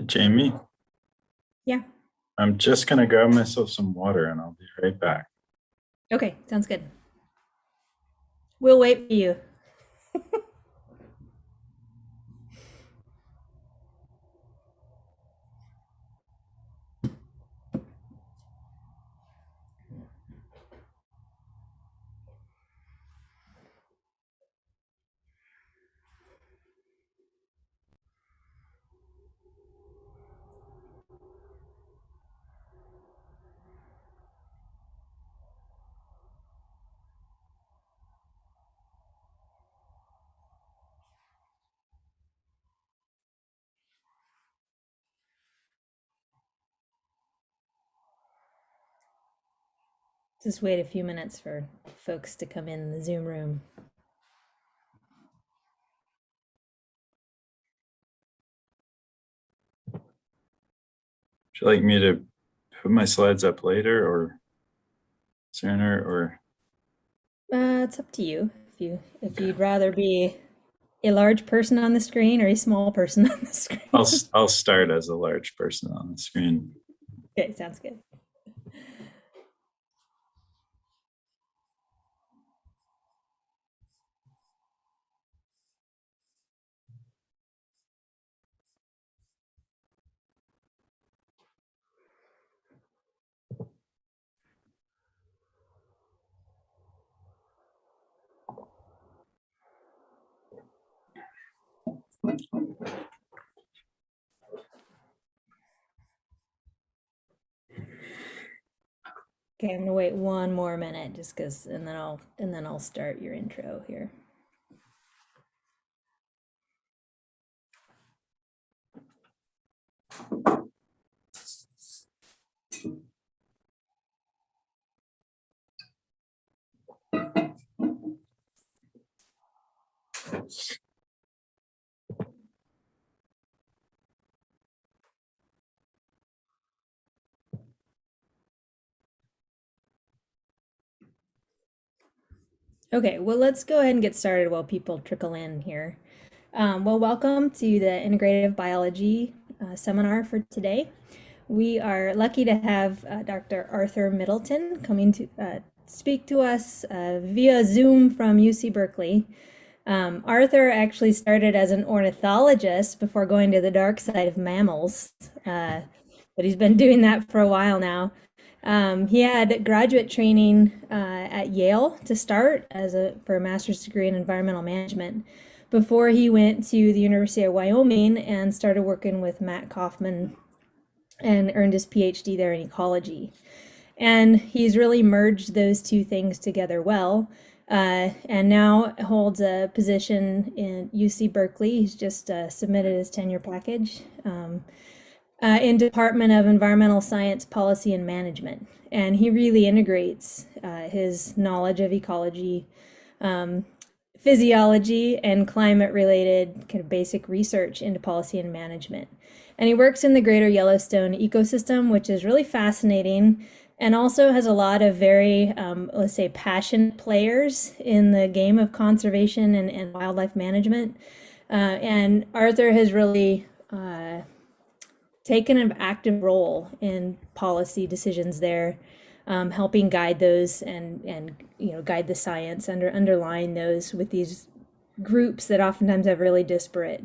Jamie, Yeah. I'm just gonna grab myself some water and I'll be right back. Okay, sounds good. We'll wait for you. Just wait a few minutes for folks to come in the Zoom room. Would you like me to put my slides up later or sooner or? It's up to you. If you'd rather be a large person on the screen or a small person on the screen. I'll start as a large person on the screen. Okay, sounds good. Okay, I'm gonna wait one more minute just because, and then I'll start your intro here. Okay, well, let's go ahead and get started while people trickle in here. Well, welcome to the Integrative Biology seminar for today. We are lucky to have Dr. Arthur Middleton coming to speak to us via Zoom from UC Berkeley. Arthur actually started as an ornithologist before going to the dark side of mammals, but he's been doing that for a while now. He had graduate training at Yale to start for a master's degree in environmental management before he went to the University of Wyoming and started working with Matt Kaufman and earned his PhD there in ecology. And he's really merged those two things together well, and now holds a position in UC Berkeley. He's just submitted his tenure package in Department of Environmental Science, Policy, and Management. And he really integrates his knowledge of ecology, physiology, and climate-related kind of basic research into policy and management. And he works in the greater Yellowstone ecosystem, which is really fascinating, and also has a lot of very, let's say, passionate players in the game of conservation and wildlife management. And Arthur has really taken an active role in policy decisions there, helping guide those and guide the science underlying those with these groups that oftentimes have really disparate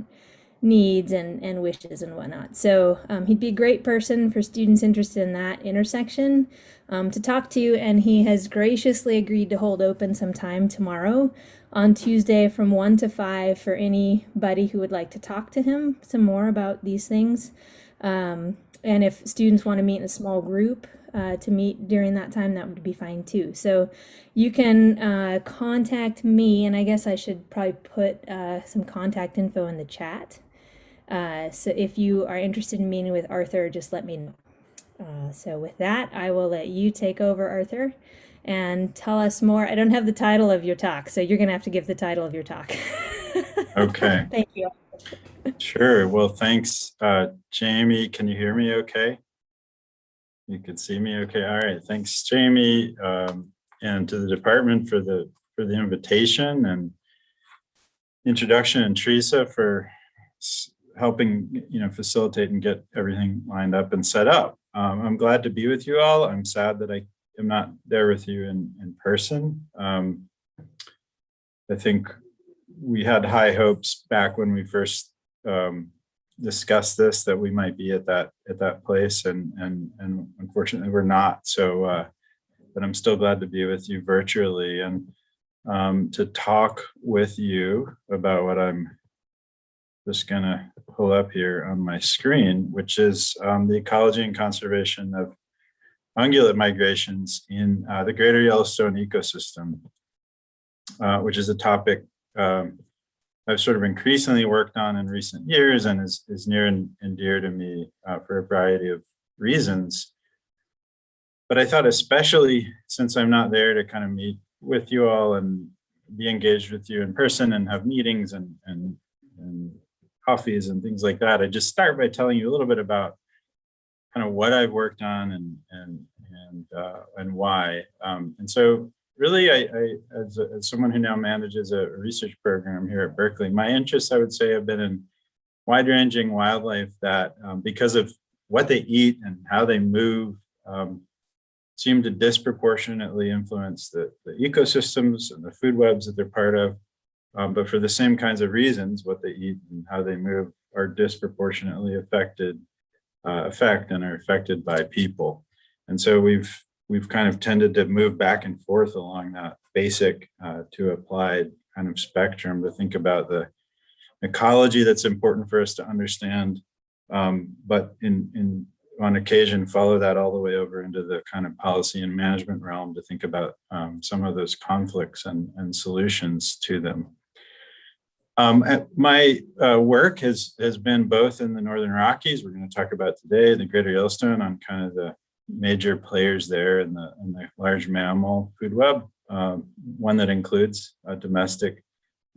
needs and wishes and whatnot. So he'd be a great person for students interested in that intersection to talk to, and he has graciously agreed to hold open some time tomorrow on Tuesday from 1 to 5 for anybody who would like to talk to him some more about these things. And if students want to meet in a small group to meet during that time, that would be fine too. So you can contact me, and I guess I should probably put some contact info in the chat. So if you are interested in meeting with Arthur, just let me know. So with that, I will let you take over, Arthur, and tell us more. I don't have the title of your talk, so you're going to have to give the title of your talk. Okay. Thank you. Sure. Well, thanks, Jamie. Can you hear me okay? You can see me okay. All right. Thanks, Jamie, and to the department for the invitation and introduction, and Teresa for helping, facilitate and get everything lined up and set up. I'm glad to be with you all. I'm sad that I am not there with you in person. I think we had high hopes back when we first discussed this, that we might be at that place, and unfortunately we're not. So, but I'm still glad to be with you virtually and to talk with you about what I'm just gonna pull up here on my screen, which is the ecology and conservation of ungulate migrations in the greater Yellowstone ecosystem, which is a topic I've sort of increasingly worked on in recent years and is near and dear to me for a variety of reasons. But I thought, especially since I'm not there to kind of meet with you all and be engaged with you in person and have meetings and coffees and things like that, I just start by telling you a little bit about kind of what I've worked on and why. And so really, I as someone who now manages a research program here at Berkeley, my interests, I would say, have been in wide-ranging wildlife that, because of what they eat and how they move, seem to disproportionately influence the ecosystems and the food webs that they're part of. But for the same kinds of reasons, what they eat and how they move are disproportionately affected and are affected by people. And so we've kind of tended to move back and forth along that basic to applied kind of spectrum to think about the ecology that's important for us to understand, but on occasion follow that all the way over into the kind of policy and management realm to think about some of those conflicts and solutions to them. My work has been both in the Northern Rockies, we're going to talk about today, the greater Yellowstone, on kind of the major players there in the large mammal food web, one that includes domestic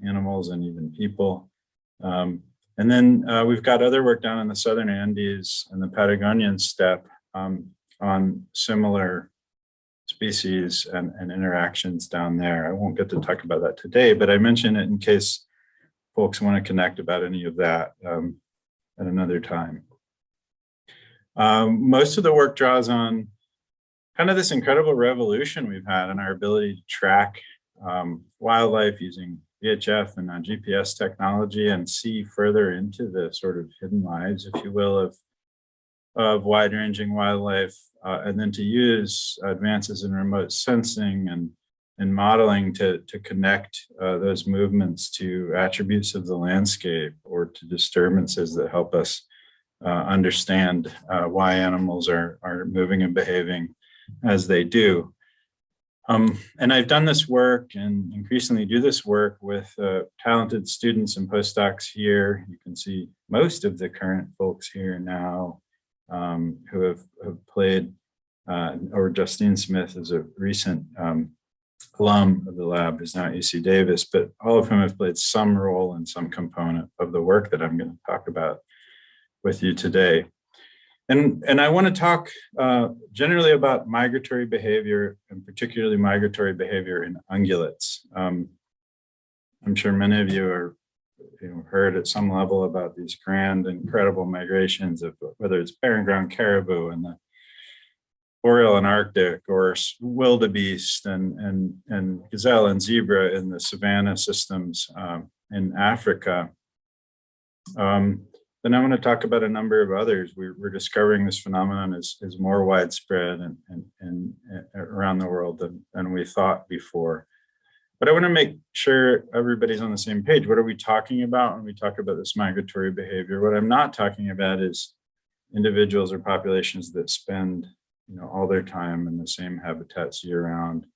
animals and even people. And then we've got other work done in the Southern Andes and the Patagonian steppe on similar species and interactions down there. I won't get to talk about that today, but I mention it in case folks want to connect about any of that at another time. Most of the work draws on kind of this incredible revolution we've had in our ability to track wildlife using VHF and GPS technology and see further into the sort of hidden lives, if you will, of wide-ranging wildlife, and then to use advances in remote sensing and modeling to connect those movements to attributes of the landscape or to disturbances that help us understand why animals are moving and behaving as they do. And I've done this work and increasingly do this work with talented students and postdocs here. You can see most of the current folks here now who have played, or Justine Smith is a recent alum of the lab, who's now at UC Davis, but all of whom have played some role in some component of the work that I'm going to talk about with you today. And I want to talk generally about migratory behavior, and particularly migratory behavior in ungulates. I'm sure many of you are heard at some level about these grand, incredible migrations of whether it's barren ground caribou and the boreal and Arctic, or wildebeest and gazelle and zebra in the savanna systems in Africa. Then I want to talk about a number of others. We're discovering this phenomenon is more widespread and around the world than we thought before. But I want to make sure everybody's on the same page. What are we talking about when we talk about this migratory behavior? What I'm not talking about is individuals or populations that spend all their time in the same habitats year round,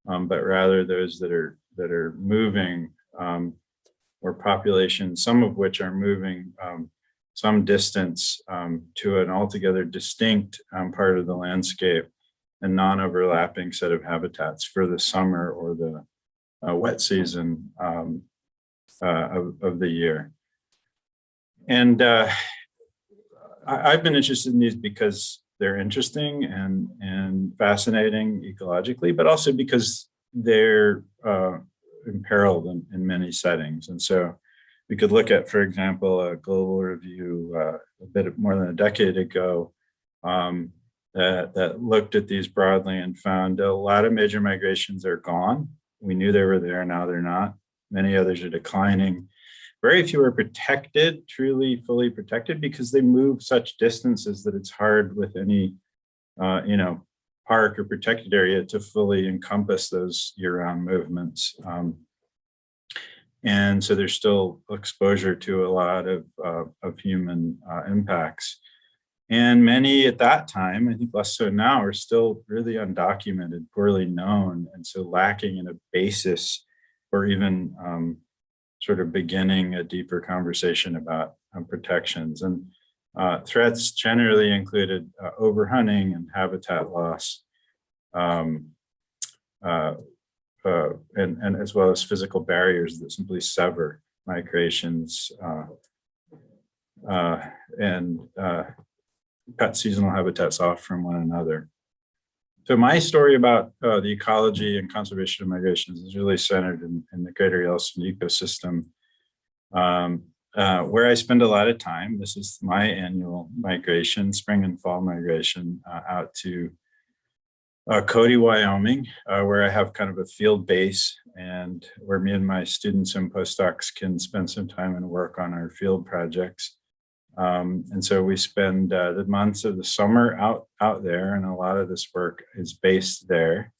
but rather those that are moving, or populations, some of which are moving some distance to an altogether distinct part of the landscape and non-overlapping set of habitats for the summer or the wet season of the year. And I've been interested in these because they're interesting and fascinating ecologically, but also because they're imperiled in many settings. And so we could look at, for example, a global review a bit more than a decade ago that looked at these broadly and found a lot of major migrations are gone. We knew they were there, now they're not. Many others are declining. Very few are protected, truly fully protected, because they move such distances that it's hard with any, park or protected area to fully encompass those year-round movements. And so there's still exposure to a lot of human impacts. And many at that time, I think less so now, are still really undocumented, poorly known, and so lacking in a basis or even sort of beginning a deeper conversation about protections. And threats generally included overhunting and habitat loss, and as well as physical barriers that simply sever migrations and cut seasonal habitats off from one another. So my story about the ecology and conservation of migrations is really centered in the greater Yellowstone ecosystem, where I spend a lot of time. This is my annual migration, spring and fall migration, out to Cody, Wyoming, where I have kind of a field base and where me and my students and postdocs can spend some time and work on our field projects. And so we spend the months of the summer out there, and a lot of this work is based there.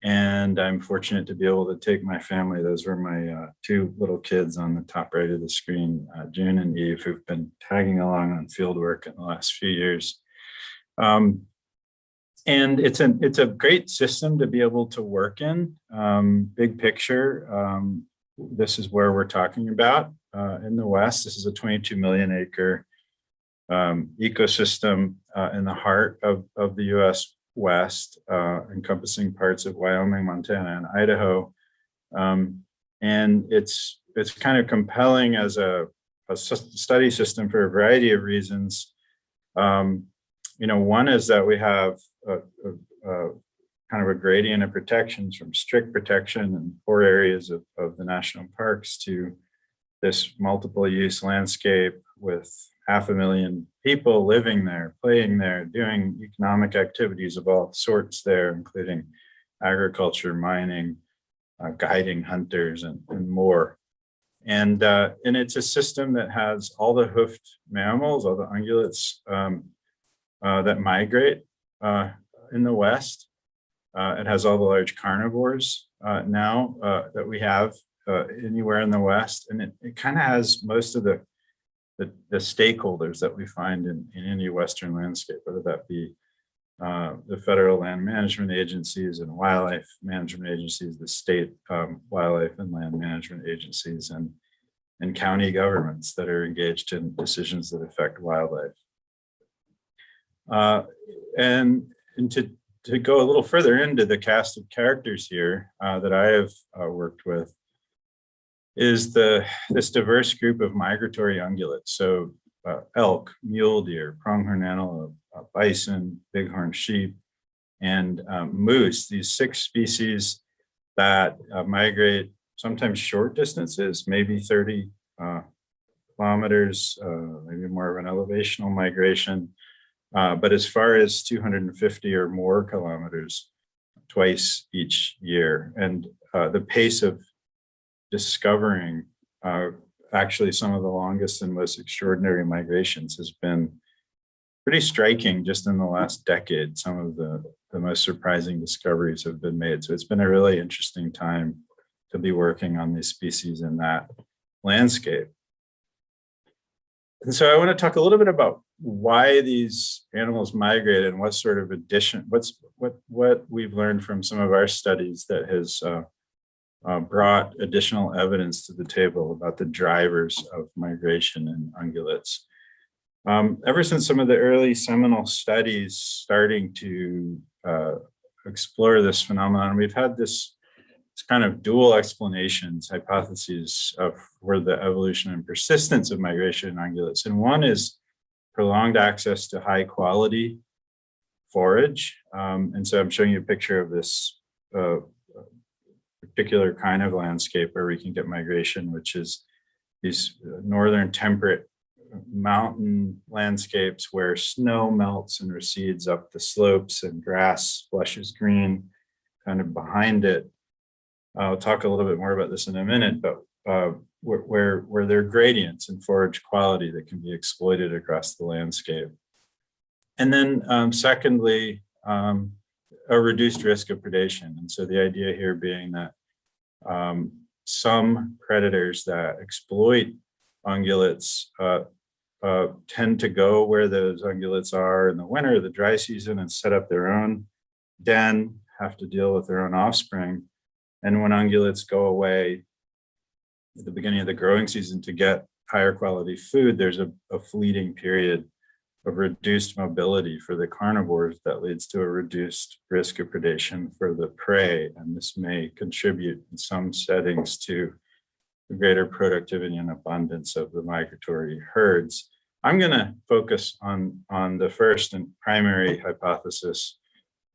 And I'm fortunate to be able to take my family. Those were my two little kids on the top right of the screen, June and Eve, who've been tagging along on field work in the last few years. And it's a great system to be able to work in. Big picture, this is where we're talking about in the West. This is a 22 million acre ecosystem in the heart of the US West, encompassing parts of Wyoming, Montana, and Idaho. And it's kind of compelling as a study system for a variety of reasons. One is that we have kind of a gradient of protections from strict protection in 4 areas of the national parks to this multiple use landscape with 500,000 people living there, playing there, doing economic activities of all sorts there, including agriculture, mining, guiding hunters, and more. And it's a system that has all the hoofed mammals, all the ungulates that migrate in the West. It has all the large carnivores now that we have anywhere in the West. And it kind of has most of the stakeholders that we find in any Western landscape, whether that be the federal land management agencies and wildlife management agencies, the state wildlife and land management agencies, and county governments that are engaged in decisions that affect wildlife. And to go a little further into the cast of characters here that I have worked with is this diverse group of migratory ungulates. So elk, mule deer, pronghorn antelope, bison, bighorn sheep, and moose, these 6 species that migrate sometimes short distances, maybe 30 kilometers, maybe more of an elevational migration. But as far as 250 or more kilometers twice each year. And the pace of discovering actually some of the longest and most extraordinary migrations has been pretty striking just in the last decade. Some of the most surprising discoveries have been made. So it's been a really interesting time to be working on these species in that landscape. And so I want to talk a little bit about why these animals migrate and what sort of what we've learned from some of our studies that has brought additional evidence to the table about the drivers of migration in ungulates. Ever since some of the early seminal studies starting to explore this phenomenon, we've had this kind of dual explanations, hypotheses for the evolution and persistence of migration in ungulates. And one is prolonged access to high quality forage. And so I'm showing you a picture of this particular kind of landscape where we can get migration, which is these northern temperate mountain landscapes where snow melts and recedes up the slopes and grass flushes green kind of behind it. I'll talk a little bit more about this in a minute, but where there are gradients in forage quality that can be exploited across the landscape. And then secondly, a reduced risk of predation. And so the idea here being that some predators that exploit ungulates tend to go where those ungulates are in the winter, the dry season, and set up their own den, have to deal with their own offspring. And when ungulates go away at the beginning of the growing season to get higher quality food, there's a fleeting period of reduced mobility for the carnivores that leads to a reduced risk of predation for the prey. And this may contribute in some settings to the greater productivity and abundance of the migratory herds. I'm going to focus on the first and primary hypothesis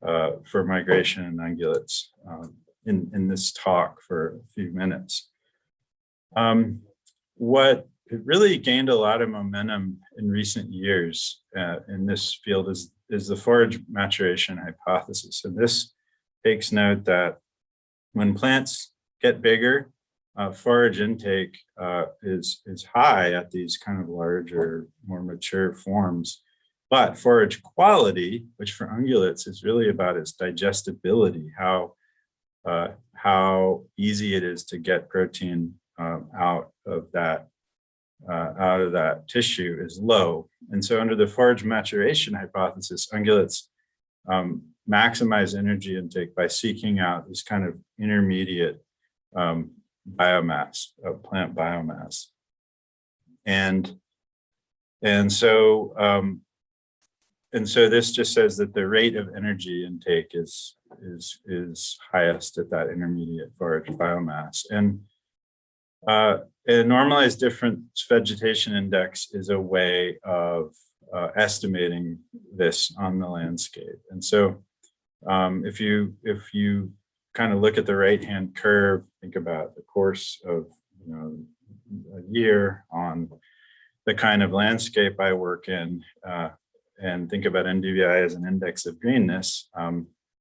for migration and ungulates in this talk for a few minutes. What it really gained a lot of momentum in recent years in this field is the forage maturation hypothesis. And this takes note that when plants get bigger, forage intake is high at these kind of larger, more mature forms. But forage quality, which for ungulates is really about its digestibility, how easy it is to get protein out of that tissue, is low. And so under the forage maturation hypothesis, ungulates maximize energy intake by seeking out this kind of intermediate biomass, plant biomass. And so this just says that the rate of energy intake is highest at that intermediate forage biomass. And a normalized difference vegetation index is a way of estimating this on the landscape. And so if you kind of look at the right-hand curve, think about the course of a year on the kind of landscape I work in, and think about NDVI as an index of greenness.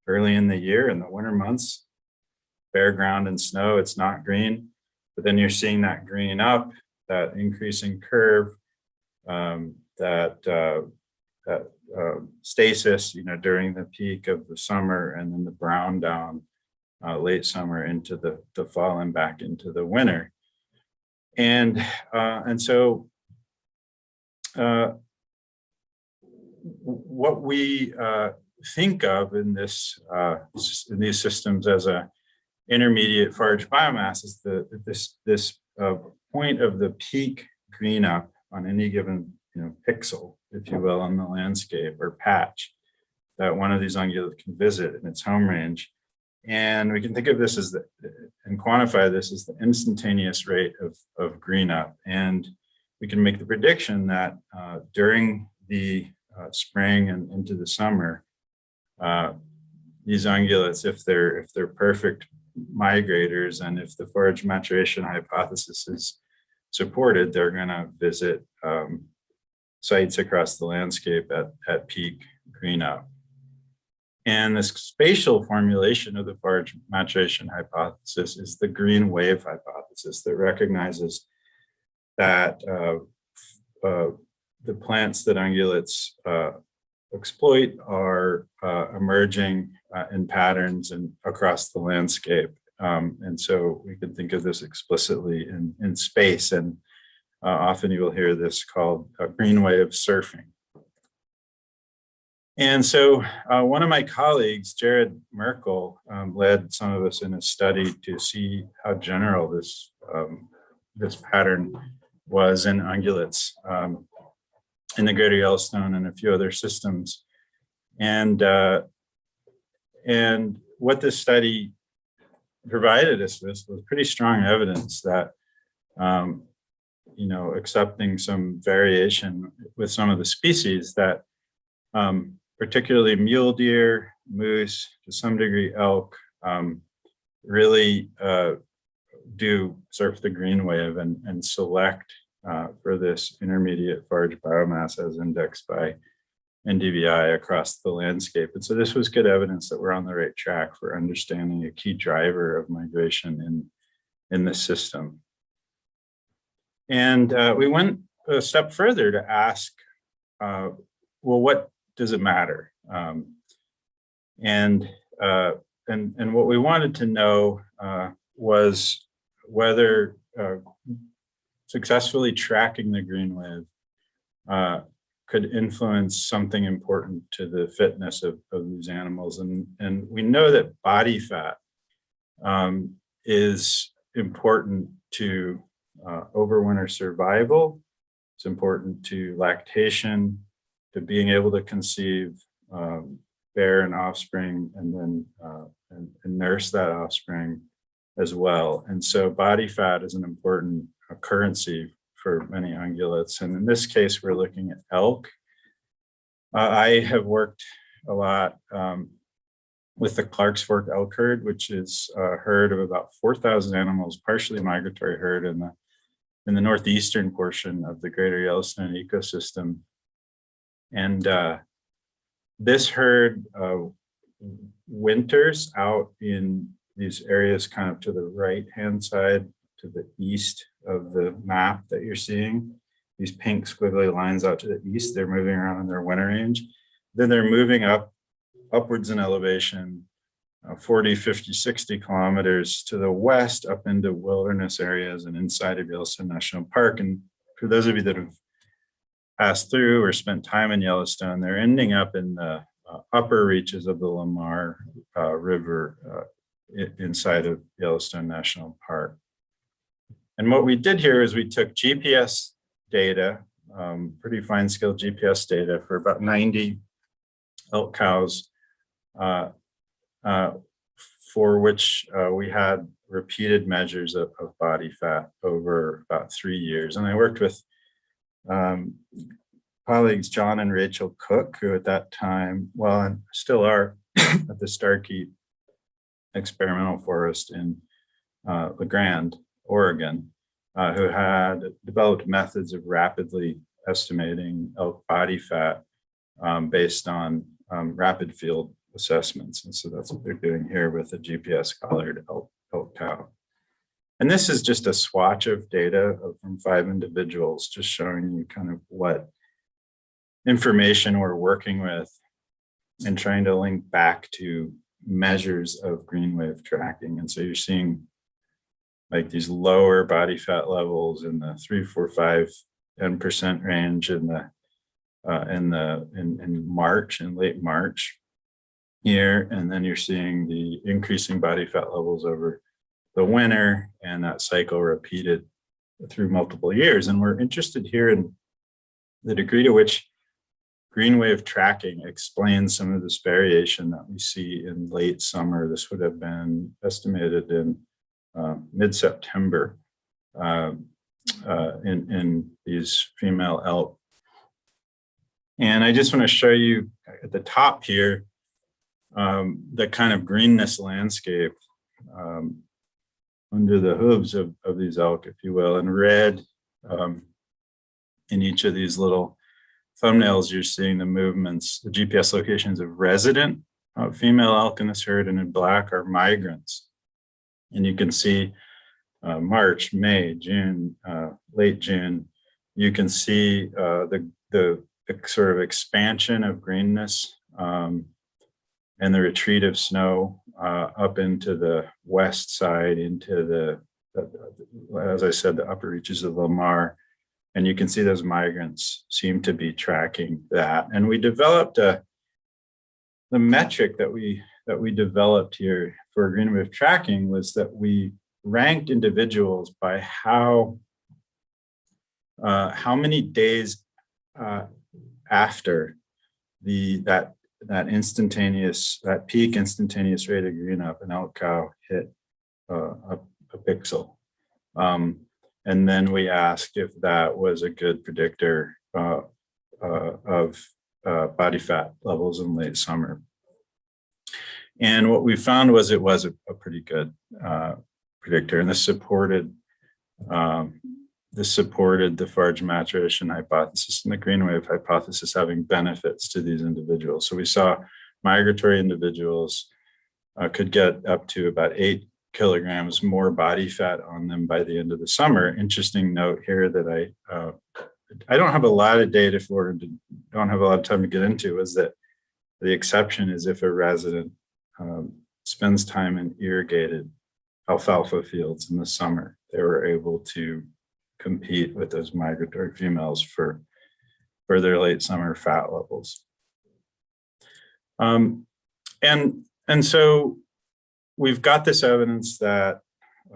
Early in the year, in the winter months, bare ground and snow, it's not green. But then you're seeing that green up, that increasing curve, that stasis, during the peak of the summer, and then the brown down late summer into the fall and back into the winter. And so what we think of in these systems as a intermediate forage biomass is this point of the peak green up on any given pixel, if you will, on the landscape or patch that one of these ungulates can visit in its home range. And we can think of this and quantify this as the instantaneous rate of green up. And we can make the prediction that during the spring and into the summer, these ungulates, if they're perfect migrators, and if the forage maturation hypothesis is supported, they're going to visit sites across the landscape at peak green up. And this spatial formulation of the forage maturation hypothesis is the green wave hypothesis that recognizes that the plants that ungulates exploit are emerging in patterns and across the landscape. And so we can think of this explicitly in space, and often you will hear this called green wave surfing. And so one of my colleagues, Jared Merkel, led some of us in a study to see how general this pattern was in ungulates in the greater Yellowstone and a few other systems. And what this study provided us with was pretty strong evidence that, accepting some variation with some of the species, that particularly mule deer, moose, to some degree elk, really do surf the green wave and select for this intermediate forage biomass as indexed by NDVI across the landscape. And so this was good evidence that we're on the right track for understanding a key driver of migration in the system. And we went a step further to ask, well, what does it matter? And what we wanted to know was whether successfully tracking the green wave could influence something important to the fitness of these animals. And we know that body fat is important to overwinter survival. It's important to lactation, to being able to conceive, bear an offspring, and then and nurse that offspring as well. And so body fat is an important currency for many ungulates. And in this case, we're looking at elk. I have worked a lot with the Clark's Fork elk herd, which is a herd of about 4,000 animals, partially migratory herd in the northeastern portion of the greater Yellowstone ecosystem. And this herd winters out in these areas kind of to the right-hand side, to the east of the map that you're seeing. These pink squiggly lines out to the east, they're moving around in their winter range. Then they're moving upwards in elevation, 40, 50, 60 kilometers to the west up into wilderness areas and inside of Yellowstone National Park. And for those of you that have passed through or spent time in Yellowstone, they're ending up in the upper reaches of the Lamar River inside of Yellowstone National Park. And what we did here is we took GPS data, pretty fine scale GPS data for about 90 elk cows, for which we had repeated measures of body fat over about 3 years. And I worked with colleagues John and Rachel Cook, who at that time, well, and still are at the Starkey Experimental Forest in La Grande, Oregon, who had developed methods of rapidly estimating elk body fat based on rapid field assessments. And so that's what they're doing here with a GPS collared elk cow. And this is just a swatch of data from 5 individuals, just showing you kind of what information we're working with and trying to link back to measures of green wave tracking. And so you're seeing like these lower body fat levels in the 3, 4, 5, 10% range in March, in late March here. And then you're seeing the increasing body fat levels over the winter, and that cycle repeated through multiple years. And we're interested here in the degree to which green wave tracking explains some of this variation that we see in late summer. This would have been estimated in mid-September in these female elk. And I just want to show you at the top here the kind of greenness landscape under the hooves of these elk, if you will. In red, in each of these little thumbnails, you're seeing the movements, the GPS locations of resident female elk in this herd, and in black are migrants. And you can see March, May, June, late June. You can see the sort of expansion of greenness and the retreat of snow up into the west side, into as I said, the upper reaches of Lamar. And you can see those migrants seem to be tracking that. And we developed the metric that we developed here for green wave tracking was that we ranked individuals by how many days after that peak instantaneous rate of green up an elk cow hit a pixel. And then we asked if that was a good predictor of body fat levels in late summer. And what we found was it was a pretty good predictor, and this supported the forage maturation hypothesis and the green wave hypothesis having benefits to these individuals. So we saw migratory individuals could get up to about 8 kilograms more body fat on them by the end of the summer. Interesting note here that I don't have a lot of data for, don't have a lot of time to get into, is that the exception is if a resident spends time in irrigated alfalfa fields in the summer, they were able to compete with those migratory females for their late summer fat levels. And so we've got this evidence that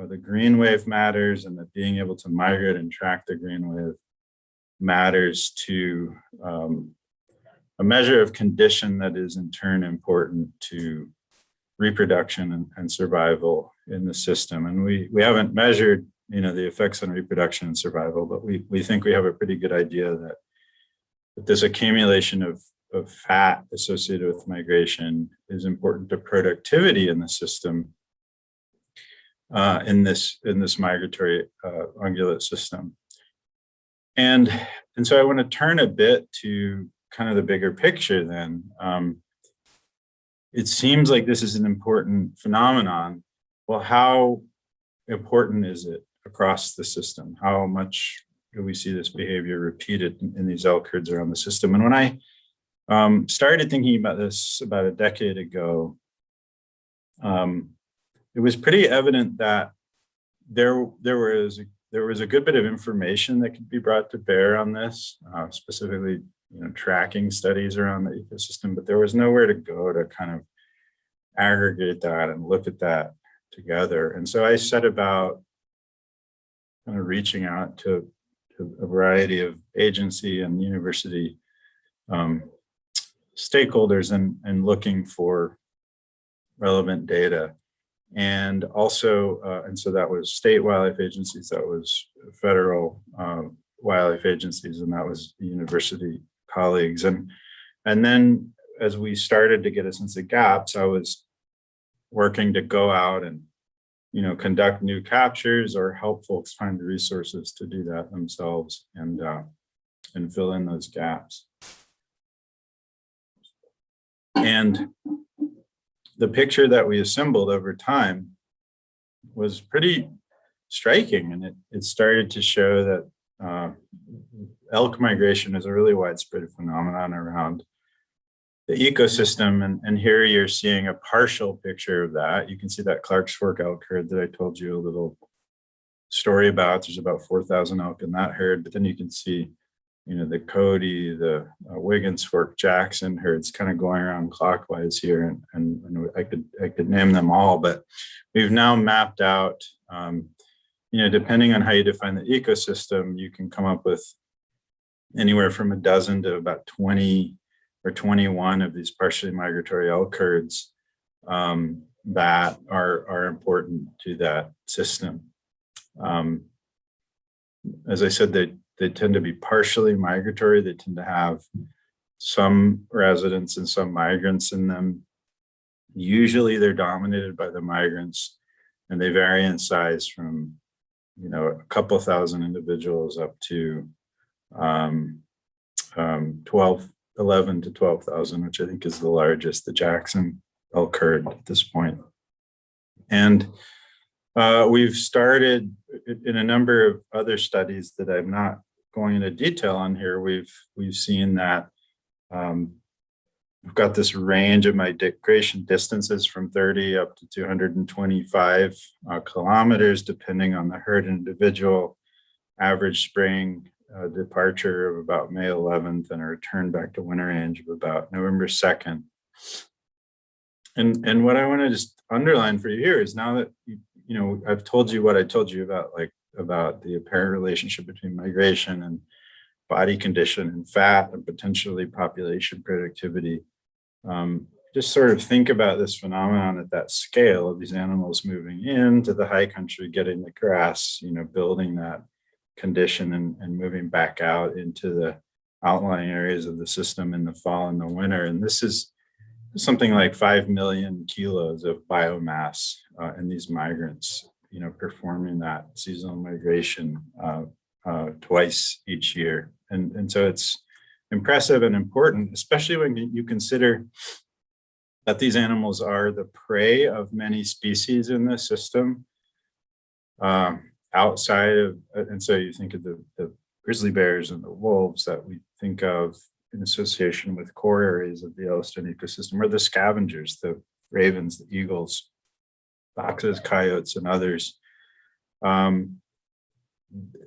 the green wave matters, and that being able to migrate and track the green wave matters to a measure of condition that is in turn important to reproduction and survival in the system. And we haven't measured, the effects on reproduction and survival, but we think we have a pretty good idea that this accumulation of fat associated with migration is important to productivity in the system, in this migratory ungulate system. And so I want to turn a bit to kind of the bigger picture then. It seems like this is an important phenomenon. Well, how important is it across the system? How much do we see this behavior repeated in these elk herds around the system? And when I started thinking about this about a decade ago, it was pretty evident that there was a good bit of information that could be brought to bear on this, specifically, tracking studies around the ecosystem, but there was nowhere to go to kind of aggregate that and look at that together. And so I set about kind of reaching out to a variety of agency and university stakeholders and looking for relevant data. And also, and so that was state wildlife agencies, that was federal wildlife agencies, and that was university colleagues. And then as we started to get a sense of gaps, I was working to go out and, conduct new captures or help folks find the resources to do that themselves and fill in those gaps. And the picture that we assembled over time was pretty striking, and it started to show that elk migration is a really widespread phenomenon around the ecosystem. And here you're seeing a partial picture of that. You can see that Clark's Fork elk herd that I told you a little story about. There's about 4,000 elk in that herd, but then you can see, the Cody, the Wiggins Fork, Jackson herds kind of going around clockwise here, and I could name them all, but we've now mapped out, depending on how you define the ecosystem, you can come up with anywhere from a dozen to about 20 or 21 of these partially migratory elk herds that are important to that system. As I said, they tend to be partially migratory. They tend to have some residents and some migrants in them. Usually they're dominated by the migrants, and they vary in size from, a couple thousand individuals up to 11 to 12,000, which I think is the largest, the Jackson elk herd at this point. And we've started in a number of other studies that I'm not going into detail on here. We've seen that we've got this range of migration distances from 30 up to 225 kilometers, depending on the herd individual. Average spring departure of about May 11th and a return back to winter range of about November 2nd. And what I want to just underline for you here is, now that I've told you what I told you about the apparent relationship between migration and body condition and fat and potentially population productivity, just sort of think about this phenomenon at that scale of these animals moving into the high country, getting the grass, building that condition and moving back out into the outlying areas of the system in the fall and the winter. And this is something like 5 million kilos of biomass in these migrants, performing that seasonal migration twice each year. And so it's impressive and important, especially when you consider that these animals are the prey of many species in this system. Outside of, and so you think of the grizzly bears and the wolves that we think of in association with core areas of the Yellowstone ecosystem, or the scavengers, the ravens, the eagles, foxes, coyotes, and others.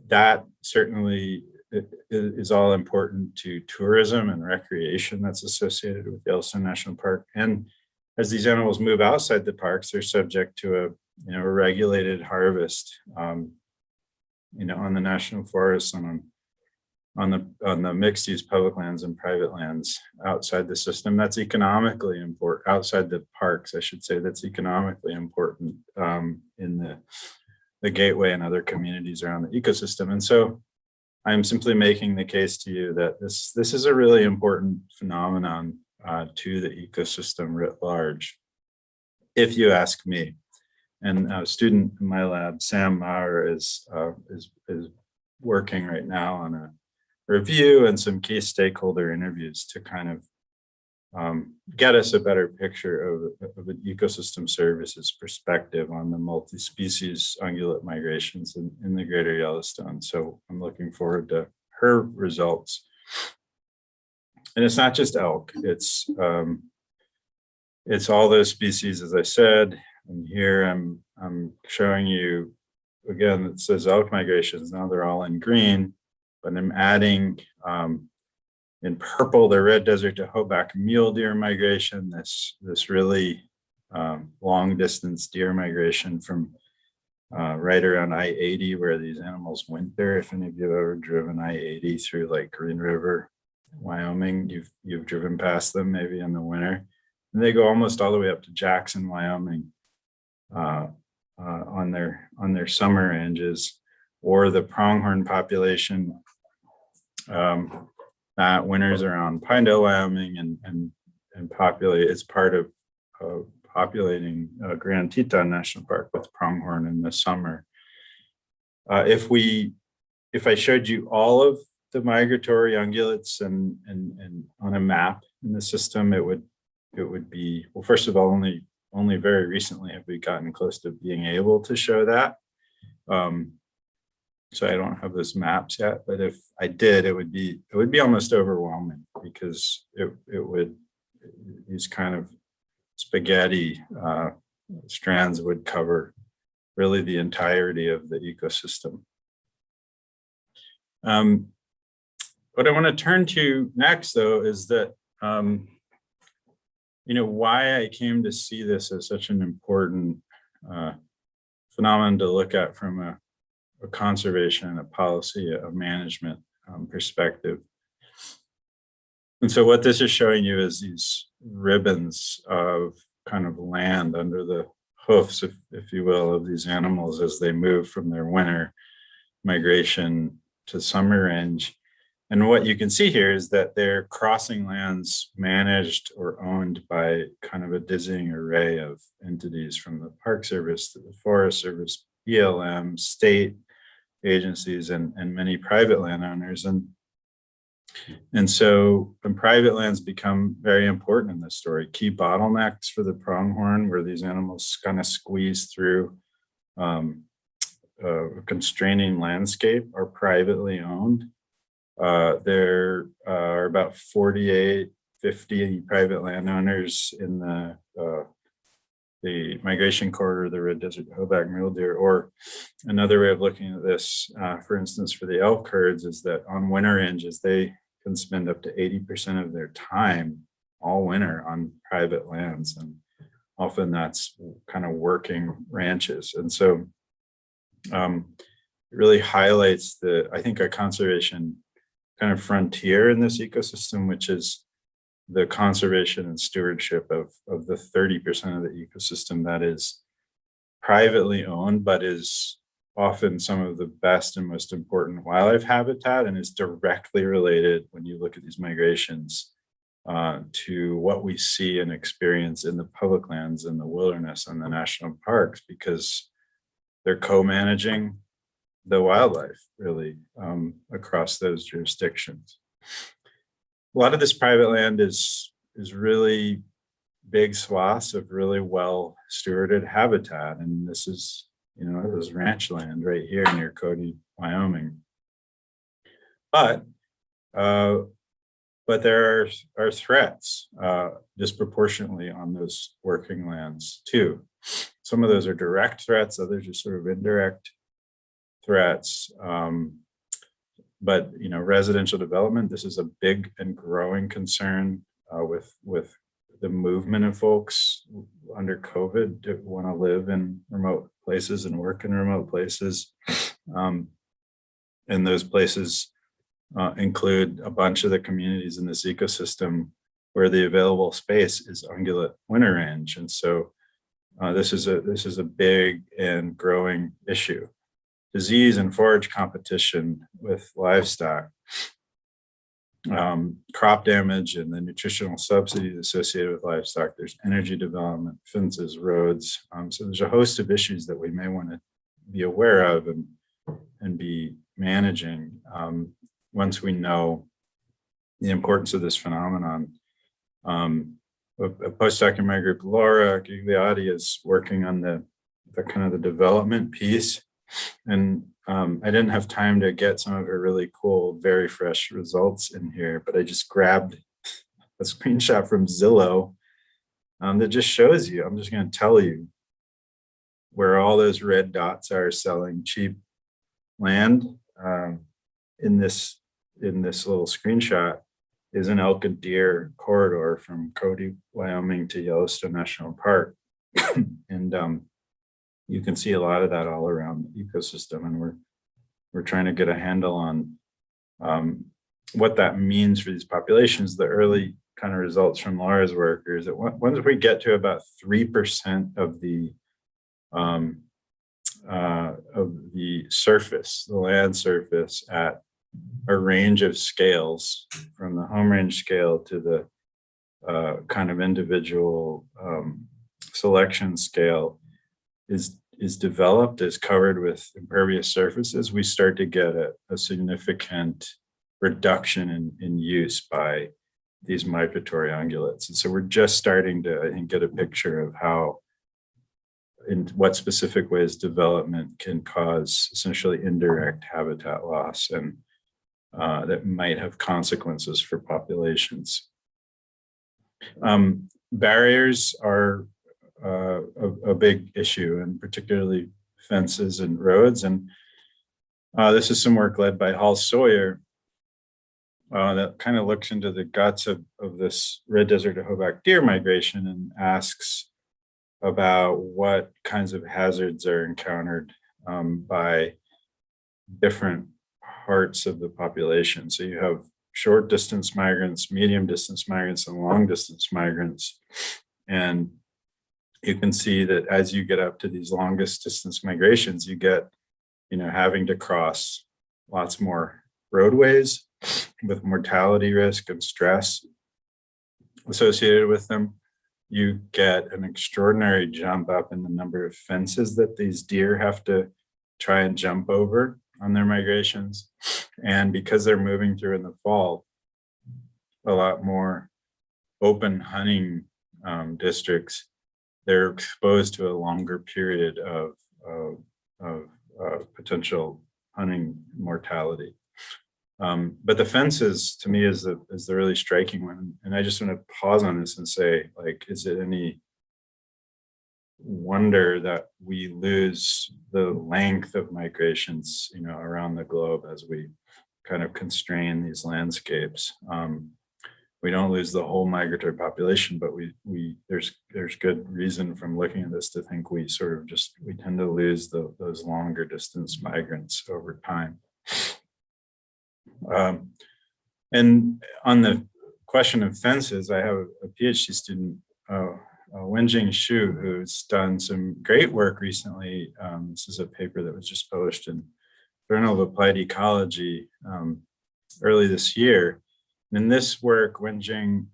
That certainly is all important to tourism and recreation that's associated with Yellowstone National Park. And as these animals move outside the parks, they're subject to a regulated harvest, on the national forests and on the mixed use public lands and private lands outside the system. That's economically important, outside the parks, I should say, that's economically important in the gateway and other communities around the ecosystem. And so I'm simply making the case to you that this is a really important phenomenon to the ecosystem writ large, if you ask me. And a student in my lab, Sam Maurer, is working right now on a review and some key stakeholder interviews to kind of get us a better picture of an ecosystem services perspective on the multi-species ungulate migrations in the greater Yellowstone. So I'm looking forward to her results. And it's not just elk, it's all those species, as I said. And here I'm showing you, again, it says elk migrations, now they're all in green, but I'm adding in purple the red desert to Hoback mule deer migration, this really long distance deer migration from right around I-80 where these animals winter. If any of you have ever driven I-80 through like Green River, Wyoming, you've driven past them maybe in the winter. And they go almost all the way up to Jackson, Wyoming on their summer ranges, or the pronghorn population that winters around Pinedale, Wyoming, and populate. It's part of populating Grand Teton National Park with pronghorn in the summer. If I showed you all of the migratory ungulates and on a map in the system, it would be, well, first of all, only very recently have we gotten close to being able to show that. So I don't have those maps yet, but if I did, it would be almost overwhelming, because these kind of spaghetti strands would cover really the entirety of the ecosystem. What I want to turn to next, though, is that why I came to see this as such an important phenomenon to look at from a conservation, a policy, a management perspective. And so what this is showing you is these ribbons of kind of land under the hoofs, if you will, of these animals as they move from their winter migration to summer range. And what you can see here is that they're crossing lands managed or owned by kind of a dizzying array of entities, from the Park Service to the Forest Service, BLM, state agencies, and many private landowners. And so when private lands become very important in this story, key bottlenecks for the pronghorn, where these animals kind of squeeze through a constraining landscape, are privately owned. There are about 48, 50 private landowners in the migration corridor, the red desert Hoback mule deer. Or another way of looking at this, for instance, for the elk herds, is that on winter ranges, they can spend up to 80% of their time all winter on private lands. And often that's kind of working ranches. And so it really highlights I think, a conservation kind of frontier in this ecosystem, which is the conservation and stewardship of the 30% of the ecosystem that is privately owned, but is often some of the best and most important wildlife habitat, and is directly related, when you look at these migrations, to what we see and experience in the public lands, in the wilderness, and the national parks, because they're co-managing the wildlife really across those jurisdictions. A lot of this private land is really big swaths of really well stewarded habitat, and this is, you know, this is ranch land right here near Cody, Wyoming. But there are threats disproportionately on those working lands too. Some of those are direct threats, others are sort of indirect threats. But you know, residential development, this is a big and growing concern with the movement of folks under COVID to want to live in remote places and work in remote places. And those places include a bunch of the communities in this ecosystem where the available space is ungulate winter range. And so this is a big and growing issue. Disease and forage competition with livestock, crop damage and the nutritional subsidies associated with livestock. There's energy development, fences, roads. So there's a host of issues that we may want to be aware of and be managing once we know the importance of this phenomenon. A postdoc in my group, Laura Gigliotti, is working on the kind of the development piece. And I didn't have time to get some of her really cool, very fresh results in here, but I just grabbed a screenshot from Zillow that just shows you, I'm just going to tell you where all those red dots are selling cheap land. In this little screenshot is an elk and deer corridor from Cody, Wyoming to Yellowstone National Park. And you can see a lot of that all around the ecosystem, and we're trying to get a handle on what that means for these populations. The early kind of results from Laura's work is that once we get to about 3% of the surface, the land surface, at a range of scales, from the home range scale to the kind of individual selection scale, is developed, is covered with impervious surfaces, we start to get a significant reduction in use by these migratory ungulates. And so we're just starting to, I think, get a picture of how, in what specific ways development can cause essentially indirect habitat loss, and that might have consequences for populations. Barriers are a big issue, and particularly fences and roads. And this is some work led by Hal Sawyer that kind of looks into the guts of this red desert to Hoback deer migration and asks about what kinds of hazards are encountered by different parts of the population. So you have short distance migrants, medium distance migrants, and long distance migrants. And you can see that as you get up to these longest distance migrations, you get, you know, having to cross lots more roadways with mortality risk and stress associated with them. You get an extraordinary jump up in the number of fences that these deer have to try and jump over on their migrations. And because they're moving through in the fall, a lot more open hunting districts, they're exposed to a longer period of potential hunting mortality. But the fences, to me, is the really striking one. And I just want to pause on this and say, like, is it any wonder that we lose the length of migrations, you know, around the globe as we kind of constrain these landscapes? We don't lose the whole migratory population, but there's good reason from looking at this to think we tend to lose those longer distance migrants over time. And on the question of fences, I have a PhD student, Wenjing Xu, who's done some great work recently. This is a paper that was just published in Journal of Applied Ecology early this year. In this work, Wenjing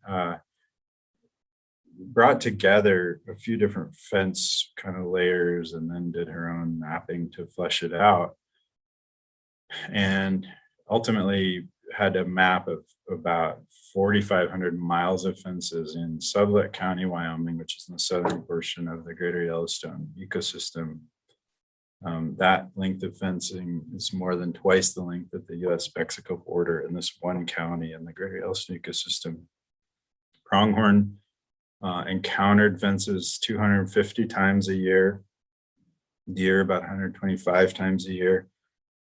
brought together a few different fence kind of layers and then did her own mapping to flesh it out. And ultimately had a map of about 4,500 miles of fences in Sublette County, Wyoming, which is in the southern portion of the greater Yellowstone ecosystem. That length of fencing is more than twice the length of the US-Mexico border in this one county in the greater Yellowstone ecosystem. Pronghorn encountered fences 250 times a year, deer about 125 times a year.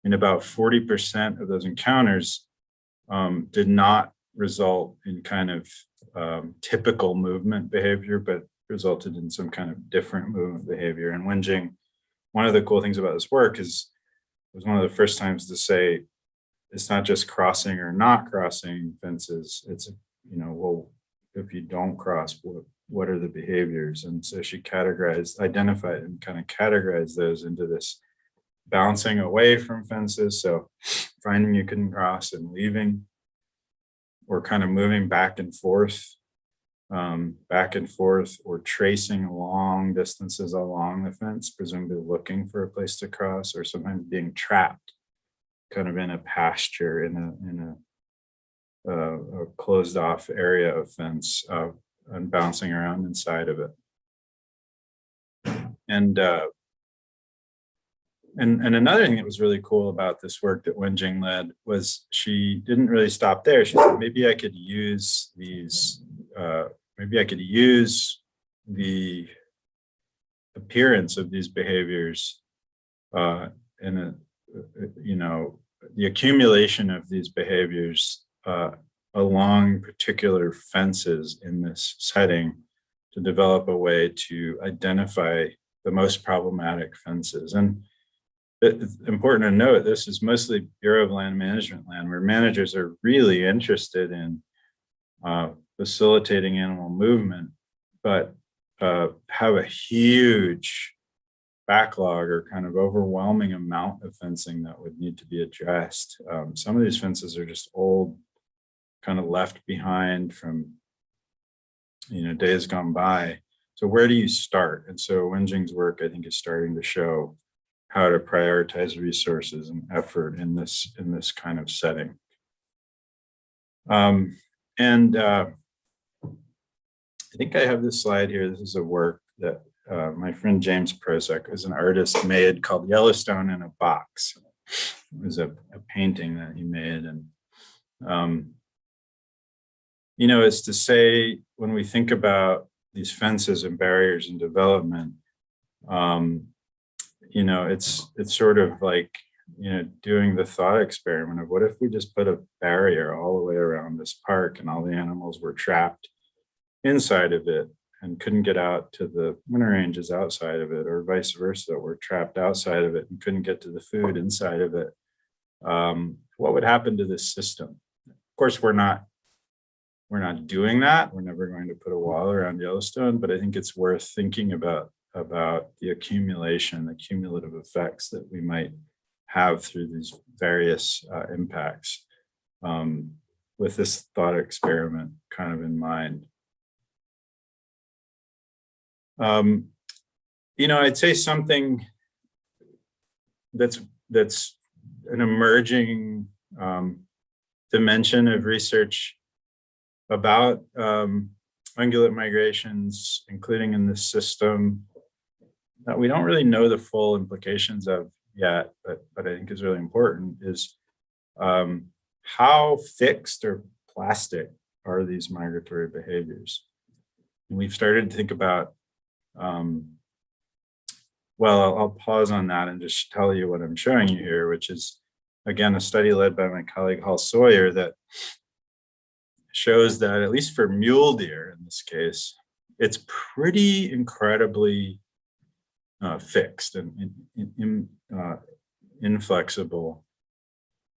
And about 40% of those encounters did not result in kind of typical movement behavior, but resulted in some kind of different movement behavior. And Wenjing, one of the cool things about this work is it was one of the first times to say, it's not just crossing or not crossing fences. It's, well, if you don't cross, what are the behaviors? And so she identified and kind of categorized those into this bouncing away from fences. So finding you couldn't cross and leaving, or kind of moving back and forth, or tracing long distances along the fence, presumably looking for a place to cross, or sometimes being trapped kind of in a pasture, in a closed off area of fence, and bouncing around inside of it. And another thing that was really cool about this work that Wenjing led was she didn't really stop there. She said, maybe I could use these, maybe I could use the appearance of these behaviors the accumulation of these behaviors along particular fences in this setting to develop a way to identify the most problematic fences. And it's important to note, this is mostly Bureau of Land Management land, where managers are really interested in facilitating animal movement, but have a huge backlog or kind of overwhelming amount of fencing that would need to be addressed. Some of these fences are just old, kind of left behind from days gone by. So where do you start? And so Wenjing's work, I think, is starting to show how to prioritize resources and effort in this kind of setting. I think I have this slide here. This is a work that my friend James Prozek, who's an artist, made called Yellowstone in a Box. It was a painting that he made. And, it's to say, when we think about these fences and barriers and development, it's sort of like, doing the thought experiment of what if we just put a barrier all the way around this park and all the animals were trapped inside of it and couldn't get out to the winter ranges outside of it, or vice versa, were trapped outside of it and couldn't get to the food inside of it. What would happen to this system? Of course, we're not doing that. We're never going to put a wall around Yellowstone, but I think it's worth thinking about the accumulation, the cumulative effects that we might have through these various impacts, with this thought experiment kind of in mind. I'd say something that's an emerging dimension of research about ungulate migrations, including in this system, that we don't really know the full implications of yet, but I think is really important, is how fixed or plastic are these migratory behaviors? And we've started to think about, I'll pause on that and just tell you what I'm showing you here, which is, again, a study led by my colleague Hal Sawyer that shows that, at least for mule deer in this case, it's pretty incredibly fixed and inflexible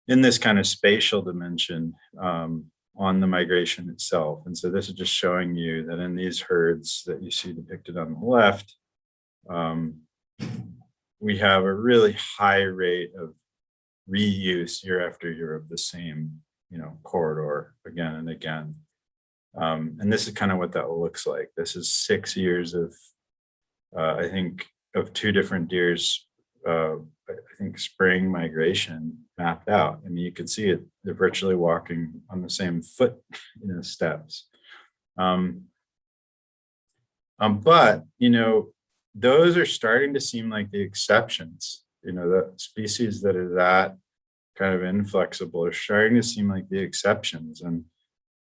in this kind of spatial dimension on the migration itself. And so this is just showing you that in these herds that you see depicted on the left, we have a really high rate of reuse year after year of the same corridor again and again. And this is kind of what that looks like. This is 6 years of, I think, of 2 different deers, I think spring migration mapped out. I mean, you can see it, they're virtually walking on the same foot, steps. But, those are starting to seem like the exceptions. The species that are that kind of inflexible are starting to seem like the exceptions. And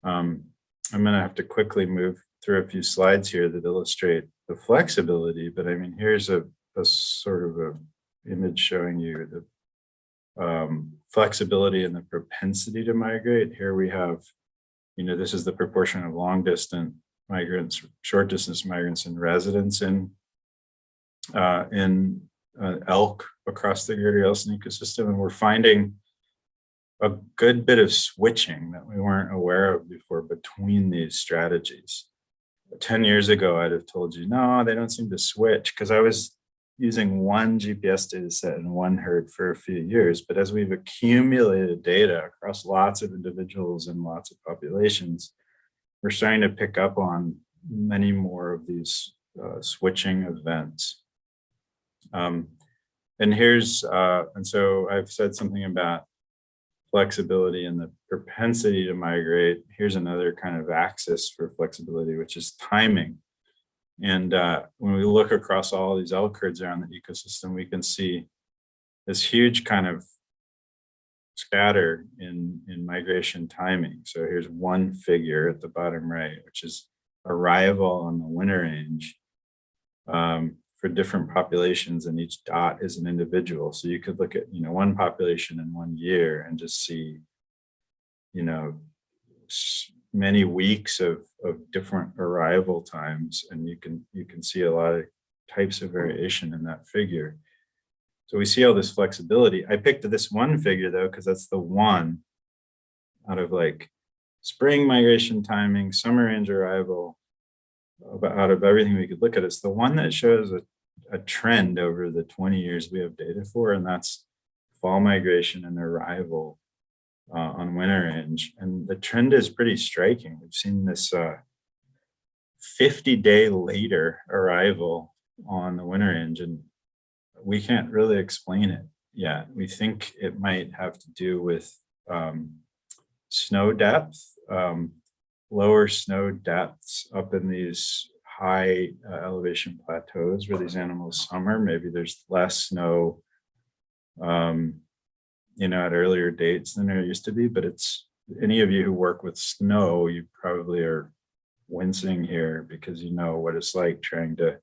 I'm going to have to quickly move through a few slides here that illustrate the flexibility. But I mean, here's a sort of a image showing you the flexibility and the propensity to migrate. Here we have, this is the proportion of long distance migrants, short distance migrants, and residents in elk across the greater Yellowstone ecosystem. And we're finding a good bit of switching that we weren't aware of before between these strategies. 10 years ago, I'd have told you, no, they don't seem to switch, because I was using one GPS data set and one herd for a few years. But as we've accumulated data across lots of individuals and lots of populations, we're starting to pick up on many more of these switching events. And so I've said something about flexibility and the propensity to migrate. Here's another kind of axis for flexibility, which is timing. And when we look across all these elk herds around the ecosystem, we can see this huge kind of scatter in migration timing. So here's one figure at the bottom right, which is arrival on the winter range for different populations, and each dot is an individual. So you could look at one population in 1 year and just see many weeks of different arrival times, and you can see a lot of types of variation in that figure. So we see all this flexibility. I picked this one figure though, because that's the one out of like spring migration timing, summer range arrival, out of everything we could look at. It's the one that shows a trend over the 20 years we have data for, and that's fall migration and arrival on winter range. And the trend is pretty striking. We've seen this 50-day later arrival on the winter range, and we can't really explain it yet. We think it might have to do with snow depth, lower snow depths up in these high elevation plateaus where these animals summer. Maybe there's less snow at earlier dates than there used to be. But it's, any of you who work with snow, you probably are wincing here, because you know what it's like trying to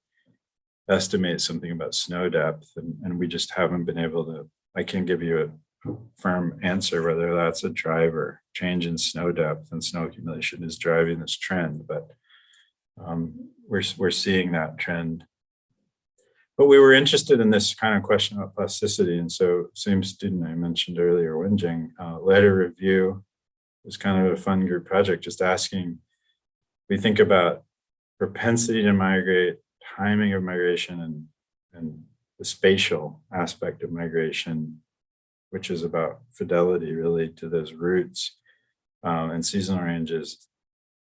estimate something about snow depth, and we just haven't been able to. I can't give you a firm answer whether that's a driver. Change in snow depth and snow accumulation is driving this trend, but we're seeing that trend. But we were interested in this kind of question about plasticity, and so same student I mentioned earlier, Wenjing, led a review. It was kind of a fun group project, just asking. We think about propensity to migrate, timing of migration, and the spatial aspect of migration, which is about fidelity really to those routes and seasonal ranges.